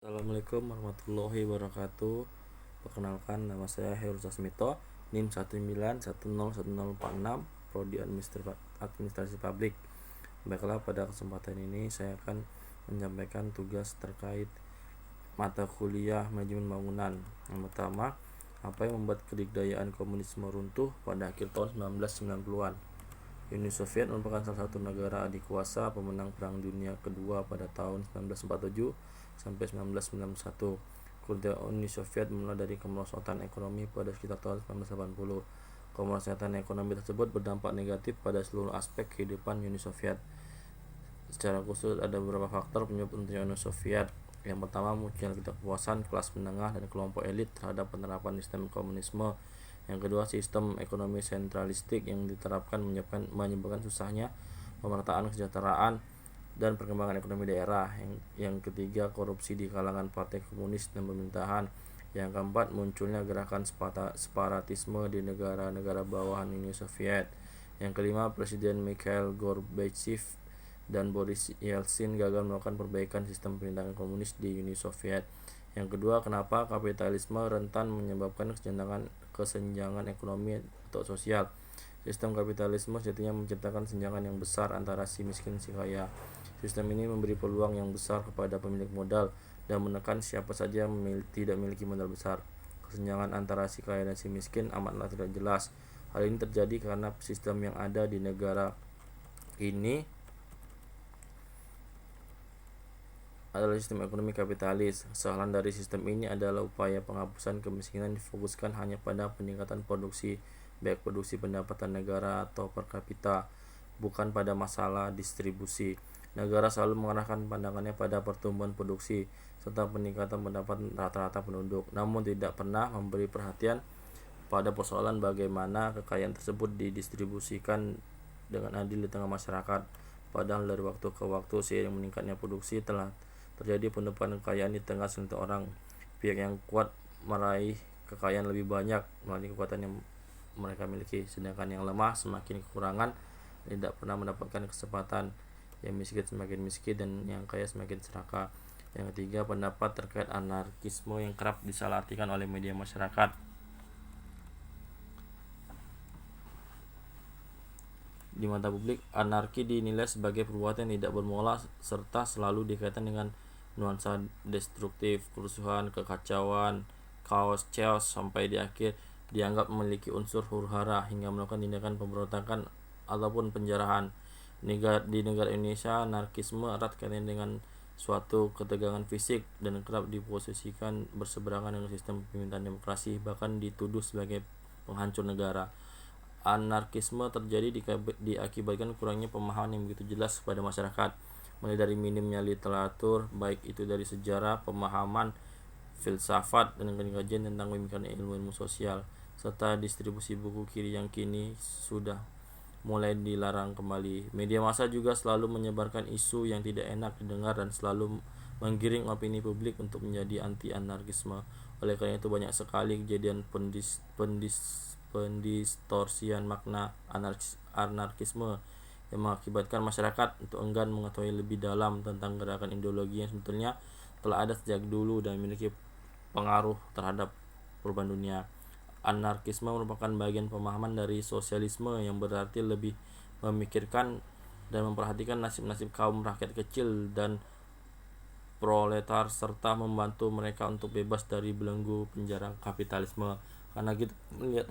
Assalamualaikum warahmatullahi wabarakatuh. Perkenalkan, nama saya Heru Sasmito, NIM 1910146, Prodi Administrasi Publik. Baiklah, pada kesempatan ini saya akan menyampaikan tugas terkait mata kuliah manajemen bangunan. Yang pertama, apa yang membuat kedikdayaan komunisme runtuh pada akhir tahun 1990-an? Uni Soviet merupakan salah satu negara adikuasa pemenang Perang Dunia Kedua pada tahun 1947 sampai 1991. Kemudian Uni Soviet mulai dari kemerosotan ekonomi pada sekitar tahun 1980. Kemerosotan ekonomi tersebut berdampak negatif pada seluruh aspek kehidupan Uni Soviet. Secara khusus ada beberapa faktor penyebab runtuhnya Uni Soviet. Yang pertama, munculnya ketidakpuasan kelas menengah dan kelompok elit terhadap penerapan sistem komunisme. Yang kedua, sistem ekonomi sentralistik yang diterapkan menyebabkan susahnya pemerataan kesejahteraan dan perkembangan ekonomi daerah. Yang ketiga, korupsi di kalangan partai komunis dan pemerintahan. Yang keempat, munculnya gerakan separatisme di negara-negara bawahan Uni Soviet. Yang kelima, Presiden Mikhail Gorbachev dan Boris Yeltsin gagal melakukan perbaikan sistem pemerintahan komunis di Uni Soviet. Yang kedua, kenapa kapitalisme rentan menyebabkan kesenjangan ekonomi atau sosial. Sistem kapitalisme sejatinya menciptakan kesenjangan yang besar antara si miskin dan si kaya. Sistem ini memberi peluang yang besar kepada pemilik modal dan menekan siapa saja yang tidak memiliki modal besar. Kesenjangan antara si kaya dan si miskin amatlah tidak jelas. Hal ini terjadi karena sistem yang ada di negara ini adalah sistem ekonomi kapitalis. Kesalahan dari sistem ini adalah upaya penghapusan kemiskinan difokuskan hanya pada peningkatan produksi, baik produksi pendapatan negara atau per kapita, bukan pada masalah distribusi. Negara selalu mengarahkan pandangannya pada pertumbuhan produksi serta peningkatan pendapatan rata-rata penduduk, namun tidak pernah memberi perhatian pada persoalan bagaimana kekayaan tersebut didistribusikan dengan adil di tengah masyarakat. Padahal dari waktu ke waktu seiring meningkatnya produksi telah terjadi penurunan kekayaan di tengah segelintir orang. Pihak yang kuat meraih kekayaan lebih banyak melalui kekuatan yang mereka miliki, sedangkan yang lemah semakin kekurangan dan tidak pernah mendapatkan kesempatan. Yang miskin semakin miskin dan yang kaya semakin serakah. Yang ketiga, pendapat terkait anarkisme yang kerap disalahartikan oleh media masyarakat. Di mata publik, anarki dinilai sebagai perbuatan yang tidak bermoral serta selalu dikaitkan dengan nuansa destruktif, kerusuhan, kekacauan, chaos sampai di akhir dianggap memiliki unsur huru-hara hingga melakukan tindakan pemberontakan ataupun penjarahan. Di negara Indonesia, anarkisme erat kaitannya dengan suatu ketegangan fisik dan kerap diposisikan berseberangan dengan sistem pemerintahan demokrasi, bahkan dituduh sebagai penghancur negara. Anarkisme terjadi diakibatkan kurangnya pemahaman yang begitu jelas kepada masyarakat, mulai dari minimnya literatur, baik itu dari sejarah, pemahaman, filsafat, dan kajian tentang pemikiran ilmu-ilmu sosial, serta distribusi buku kiri yang kini sudah mulai dilarang kembali. Media massa juga selalu menyebarkan isu yang tidak enak didengar dan selalu menggiring opini publik untuk menjadi anti-anarkisme. Oleh karena itu banyak sekali kejadian pendistorsian makna anarkisme yang mengakibatkan masyarakat untuk enggan mengetahui lebih dalam tentang gerakan ideologi yang sebetulnya telah ada sejak dulu dan memiliki pengaruh terhadap perubahan dunia. Anarkisme merupakan bagian pemahaman dari sosialisme yang berarti lebih memikirkan dan memperhatikan nasib-nasib kaum rakyat kecil dan proletar serta membantu mereka untuk bebas dari belenggu penjara kapitalisme. Karena kita melihat